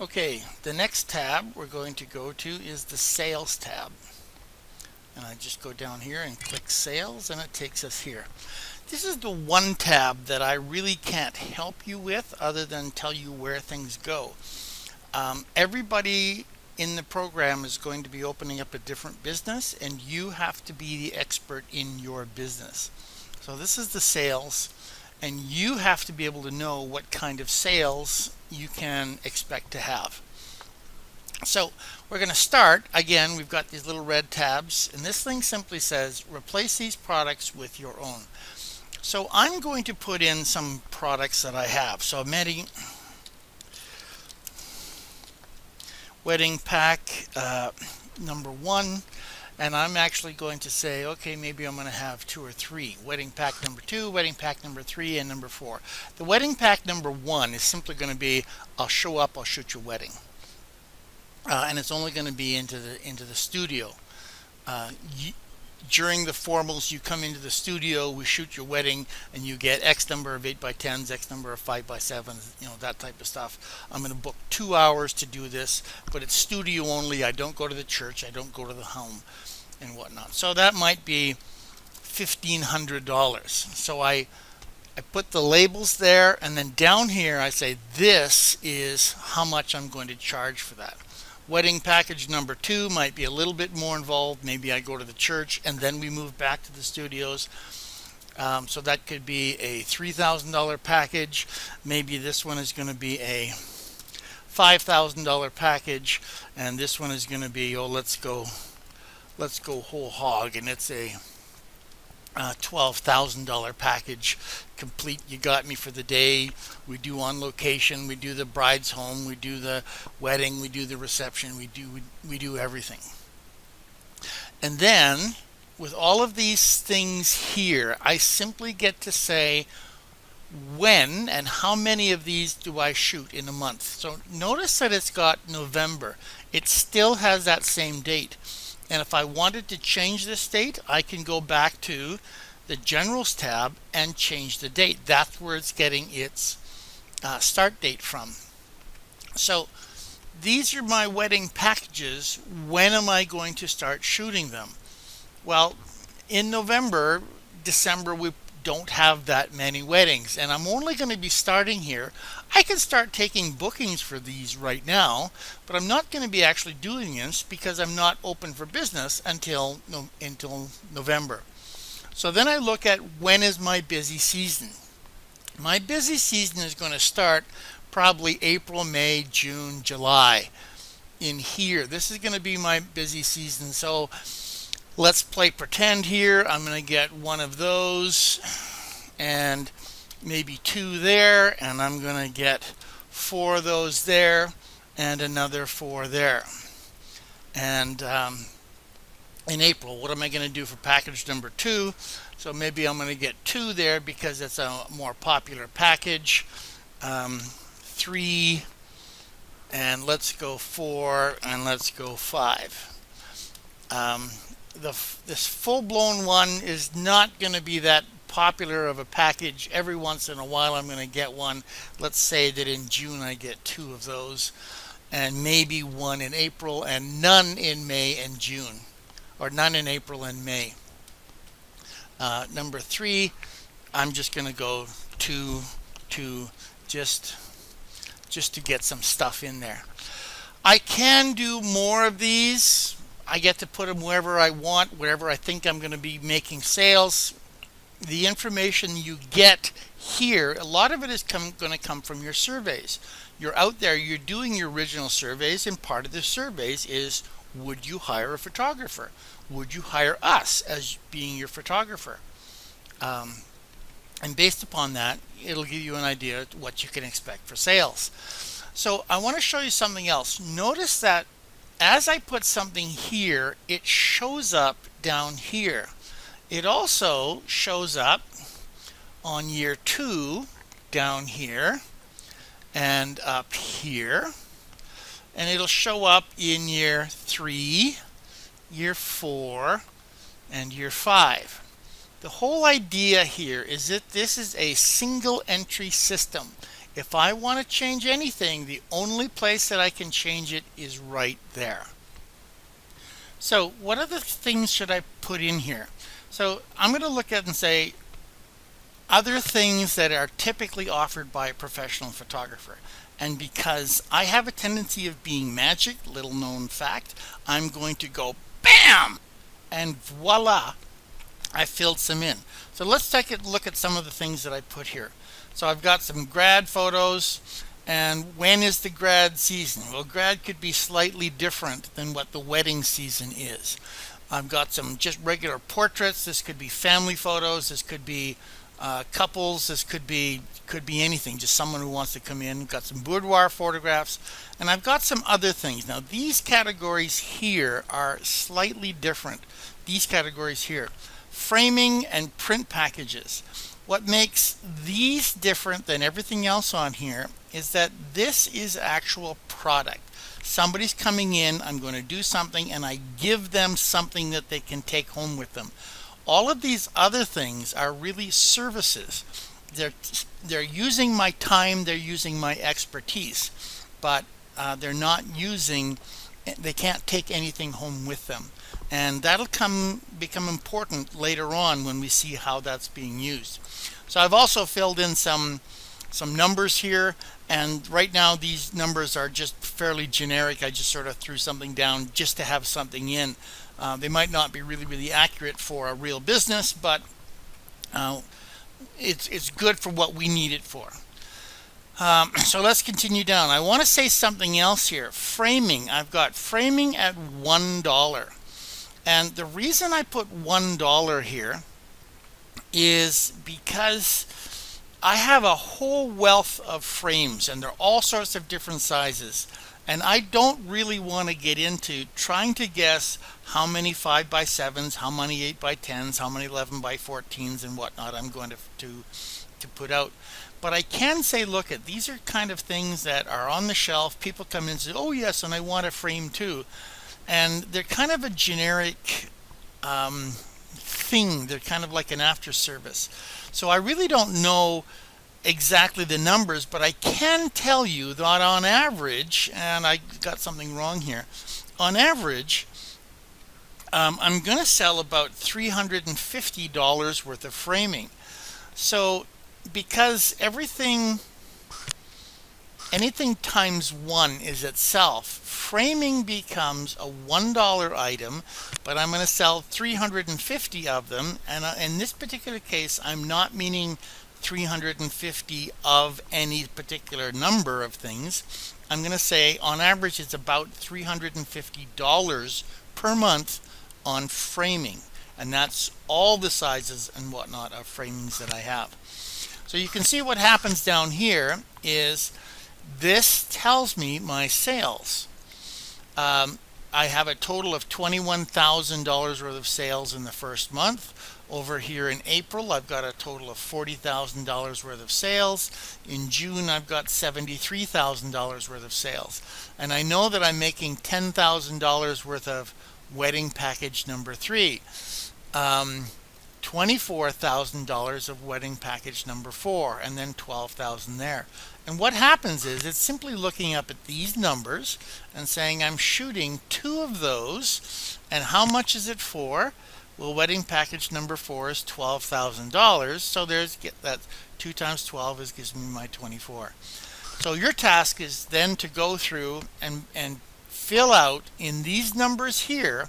Okay, the next tab we're going to go to is the Sales tab. And I just go down here and click Sales and it takes us here. This is the one tab that I really can't help you with other than tell you where things go. Everybody in the program is going to be opening up a different business and you have to be the expert in your business. So this is the sales and you have to be able to know what kind of sales you can expect to have. So we're going to start, again, we've got these little red tabs and this thing simply says replace these products with your own. So I'm going to put in some products that I have. So I'm adding wedding pack number 1, and I'm actually going to say, okay, maybe I'm going to have 2 or 3. Wedding pack number 2, wedding pack number 3, and number 4. The wedding pack number 1 is simply going to be, I'll show up, I'll shoot your wedding. And it's only going to be into the studio. During the formals, you come into the studio, we shoot your wedding, and you get X number of 8x10s, X number of 5x7s, that type of stuff. I'm going to book 2 hours to do this, but it's studio only. I don't go to the church, I don't go to the home and whatnot. So that might be $1,500. So I put the labels there, and then down here I say this is how much I'm going to charge for that. Wedding package number 2 might be a little bit more involved. Maybe I go to the church and then we move back to the studios. So that could be a $3,000 package. Maybe this one is going to be a $5,000 package, and this one is going to be, let's go whole hog, and it's a $12,000 package complete. You got me for the day. We do on location, we do the bride's home, we do the wedding, we do the reception, we do everything. And then with all of these things here, I simply get to say when and how many of these do I shoot in a month. So notice that it's got November. It still has that same date. And if I wanted to change this date, I can go back to the Generals tab and change the date. That's where it's getting its start date from. So these are my wedding packages. When am I going to start shooting them? Well, in November, December, we don't have that many weddings, and I'm only going to be starting here. I can start taking bookings for these right now, but I'm not going to be actually doing this because I'm not open for business until November. So then I look at when is my busy season. My busy season is going to start probably April, May, June, July in here. This is going to be my busy season. So let's play pretend here. I'm going to get one of those and maybe 2 there, and I'm going to get 4 of those there and another 4 there. And in April, what am I going to do for package number 2? So maybe I'm going to get 2 there because it's a more popular package. 3, and let's go 4, and let's go 5. This full-blown one is not going to be that popular of a package. Every once in a while I'm going to get one. Let's say that in June I get 2 of those, and maybe 1 in April and none in May and June, or none in April and May. Number 3, I'm just going to go 2 just to get some stuff in there. I can do more of these. I get to put them wherever I want, wherever I think I'm going to be making sales. The information you get here, a lot of it is going to come from your surveys. You're out there, you're doing your original surveys, and part of the surveys is, would you hire a photographer? Would you hire us as being your photographer? And based upon that, it'll give you an idea of what you can expect for sales. So I want to show you something else. Notice that as I put something here, it shows up down here. It also shows up on year 2 down here and up here, and it'll show up in year 3, year 4, and year 5. The whole idea here is that this is a single entry system. If I want to change anything, the only place that I can change it is right there. So what other things should I put in here? So I'm going to look at and say other things that are typically offered by a professional photographer. And because I have a tendency of being magic, little known fact, I'm going to go BAM! And voila, I filled some in. So let's take a look at some of the things that I put here. So I've got some grad photos. And when is the grad season? Well, grad could be slightly different than what the wedding season is. I've got some just regular portraits. This could be family photos. This could be couples. This could be anything. Just someone who wants to come in. Got some boudoir photographs, and I've got some other things. Now these categories here are slightly different. These categories here, framing and print packages. What makes these different than everything else on here is that this is actual product. Somebody's coming in, I'm going to do something, and I give them something that they can take home with them. All of these other things are really services. They're using my time, they're using my expertise, but they're not using, they can't take anything home with them. And that'll become important later on when we see how that's being used. So I've also filled in some numbers here, and right now these numbers are just fairly generic. I just sort of threw something down just to have something in. They might not be really accurate for a real business, but it's good for what we need it for. So let's continue down. I want to say something else here. Framing. I've got framing at $1. And the reason I put $1 here is because I have a whole wealth of frames, and they're all sorts of different sizes. And I don't really want to get into trying to guess how many 5x7s, how many 8x10s, how many 11x14s and whatnot I'm going to put out. But I can say, look, these are kind of things that are on the shelf. People come in and say, oh yes, and I want a frame too. And they're kind of a generic thing. They're kind of like an after service. So I really don't know exactly the numbers, but I can tell you that on average, and I got something wrong here, on average, I'm going to sell about $350 worth of framing. So because anything times 1 is itself, framing becomes a $1 item, but I'm going to sell 350 of them, and in this particular case I'm not meaning 350 of any particular number of things. I'm going to say on average it's about $350 per month on framing, and that's all the sizes and whatnot of framings that I have. So you can see what happens down here is this tells me my sales. I have a total of $21,000 worth of sales in the first month. Over here in April, I've got a total of $40,000 worth of sales. In June, I've got $73,000 worth of sales. And I know that I'm making $10,000 worth of wedding package number 3. $24,000 of wedding package number 4, and then $12,000 there. And what happens is it's simply looking up at these numbers and saying I'm shooting 2 of those, and how much is it for? Well, wedding package number 4 is $12,000, so there's that 2 times 12 gives me my 24. So your task is then to go through and fill out in these numbers here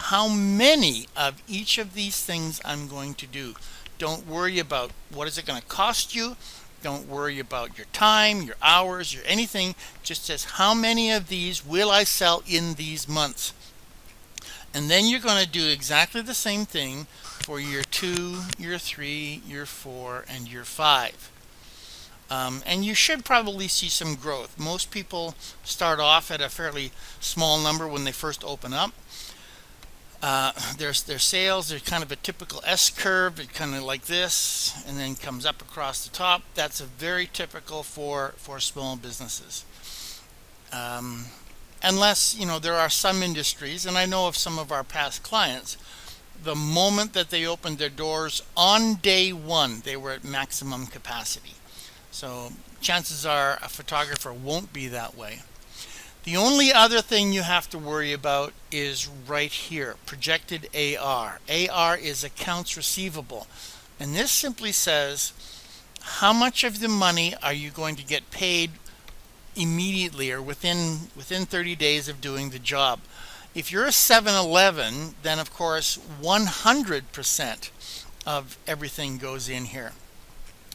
how many of each of these things I'm going to do. Don't worry about what is it going to cost you. Don't worry about your time, your hours, your anything. Just says how many of these will I sell in these months. And then you're going to do exactly the same thing for year 2, year 3, year 4, and year 5. And you should probably see some growth. Most people start off at a fairly small number when they first open up. Their sales, they're kind of a typical S-curve. It's kind of like this, and then comes up across the top. That's a very typical for small businesses. Unless, there are some industries, and I know of some of our past clients, the moment that they opened their doors on day 1, they were at maximum capacity. So chances are a photographer won't be that way. The only other thing you have to worry about is right here, projected AR. AR is accounts receivable. And this simply says, how much of the money are you going to get paid immediately or within 30 days of doing the job? If you're a 7-Eleven, then of course 100% of everything goes in here.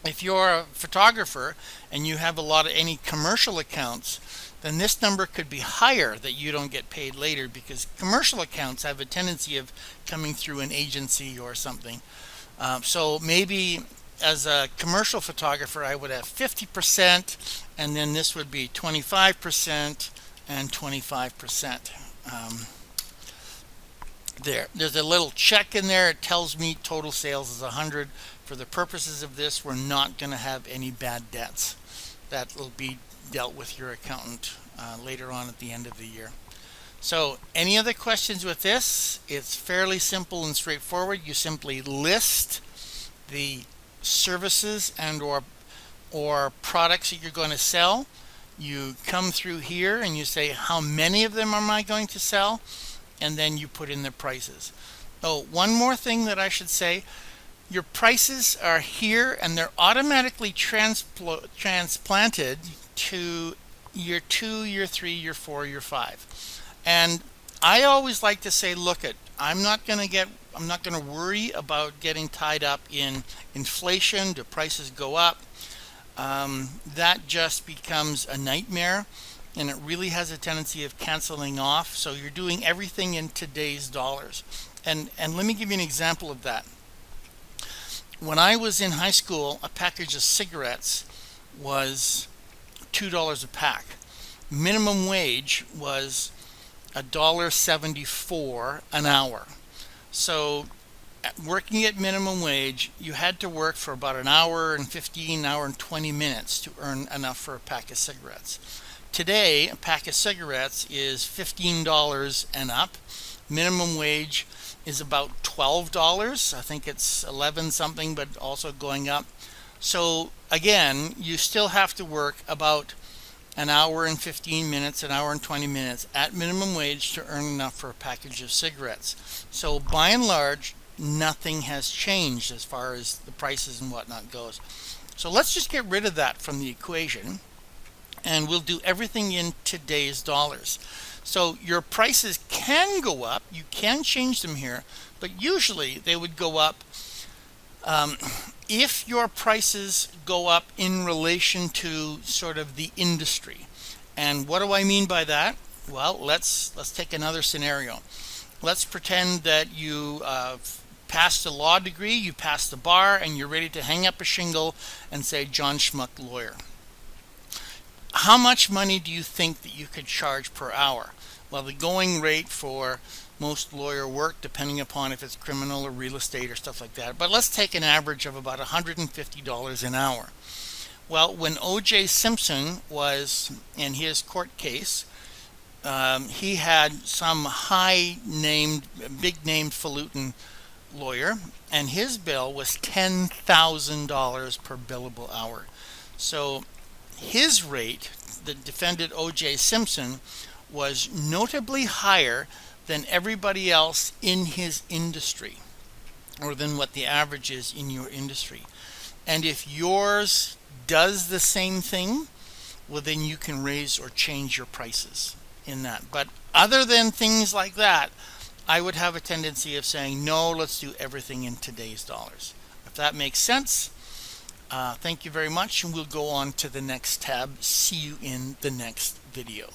If you're a photographer and you have any commercial accounts, then this number could be higher that you don't get paid later, because commercial accounts have a tendency of coming through an agency or something. So maybe as a commercial photographer, I would have 50%, and then this would be 25% and 25%. There's a little check in there. It tells me total sales is 100. For the purposes of this, we're not going to have any bad debts. That will be dealt with your accountant later on at the end of the year. So any other questions with this? It's fairly simple and straightforward. You simply list the services and or products that you're going to sell. You come through here and you say, how many of them am I going to sell? And then you put in the prices. Oh, one more thing that I should say. Your prices are here and they're automatically transplanted to year 2, year 3, year 4, year 5. And I always like to say, look, I'm not going to worry about getting tied up in inflation. Do prices go up? That just becomes a nightmare, and it really has a tendency of canceling off. So you're doing everything in today's dollars. And let me give you an example of that. When I was in high school, a package of cigarettes was $2 a pack. Minimum wage was $1.74 an hour. So working at minimum wage, you had to work for about an hour and 15, hour and 20 minutes to earn enough for a pack of cigarettes. Today, a pack of cigarettes is $15 and up. Minimum wage is about $12. I think it's 11 something, but also going up. So again, you still have to work about an hour and 15 minutes, an hour and 20 minutes at minimum wage to earn enough for a package of cigarettes. So by and large, nothing has changed as far as the prices and whatnot goes. So let's just get rid of that from the equation, and we'll do everything in today's dollars. So your prices can go up, you can change them here, but usually they would go up if your prices go up in relation to sort of the industry. And what do I mean by that? Well, let's take another scenario. Let's pretend that you passed a law degree, you passed the bar, and you're ready to hang up a shingle and say, John Schmuck, lawyer. How much money do you think that you could charge per hour? Well, the going rate for most lawyer work, depending upon if it's criminal or real estate or stuff like that, but let's take an average of about $150 an hour. Well, when O.J. Simpson was in his court case, he had some high-named, big-named falutin lawyer, and his bill was $10,000 per billable hour. So his rate, the defendant O.J. Simpson, was notably higher than everybody else in his industry, or than what the average is in your industry. And if yours does the same thing, well, then you can raise or change your prices in that. But other than things like that, I would have a tendency of saying, no, let's do everything in today's dollars. If that makes sense, thank you very much, and we'll go on to the next tab. See you in the next video.